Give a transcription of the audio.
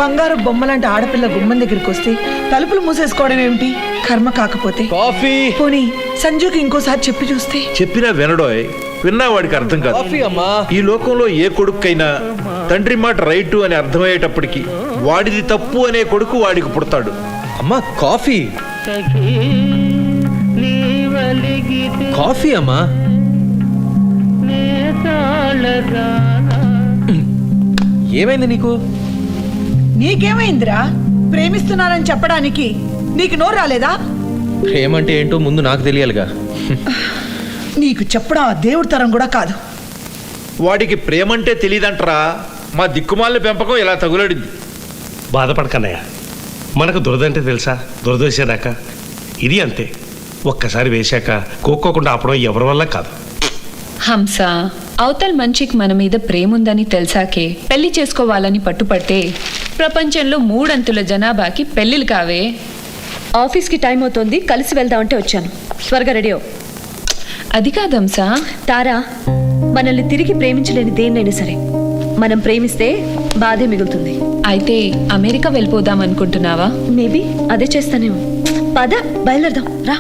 బంగారు బొమ్మలాంటి ఆడపిల్ల గుమ్మం దగ్గరికి వస్తే తలుపులు మూసేసుకోవడం ఏమిటి? కర్మ కాకపోతే కాఫీ. పోనీ సంజుకి ఇంకోసారి చెప్పి చూస్తే? చెప్పినా వినడోయ్, విన్నా వాడికి అర్థం కాదు. కాఫీ అమ్మా. ఈ లోకంలో ఏ కొడుకైనా తండ్రి మాట రైటు అని అర్థమయ్యేటప్పటికి వాడిది తప్పు అనే కొడుకు వాడికి పుడతాడు. అమ్మా కాఫీ. కాఫీ అమ్మా. ఏమైంది నీకు? నీకేమైందిరా? ప్రేమిస్తున్నానని చెప్పడానికి నీకు నోరు రాలేదా? ప్రేమంటే ఏంటో ముందు నాకు తెలియాలిగా. నీకు చెప్పడం ఆ దేవుడి తరం కూడా కాదు. వాడికి ప్రేమంటే తెలియదంటరా. మా దిక్కుమాల పెంపకం ఇలా తగులడింది. బాధపడకన్నయ్య, మనకు దురదంటే తెలుసా? దురదేశాక ఇది అంతే. ఒక్కసారి వేశాక కోక్కోకుండా ఆపడం ఎవరి వల్ల కాదు. హంస, అవతల మంచికి మన మీద ప్రేమ ఉందని తెలిసాకే పెళ్లి చేసుకోవాలని పట్టుపడితే ప్రపంచంలో 3 అంతుల జనాభాకి పెళ్లిలు కావే. ఆఫీస్కి టైం అవుతోంది, కలిసి వెళ్దామంటే వచ్చాను. త్వరగా రెడీ అవ్వు. అది కాదు హంస. తారా, మనల్ని తిరిగి ప్రేమించలేని దేన్నైనా సరే మనం ప్రేమిస్తే బాధే మిగులుతుంది. అయితే అమెరికా వెళ్ళిపోదాం అనుకుంటున్నావా? మేబీ అదే చేస్తానేమో. పద బయలుదేరదాం రా.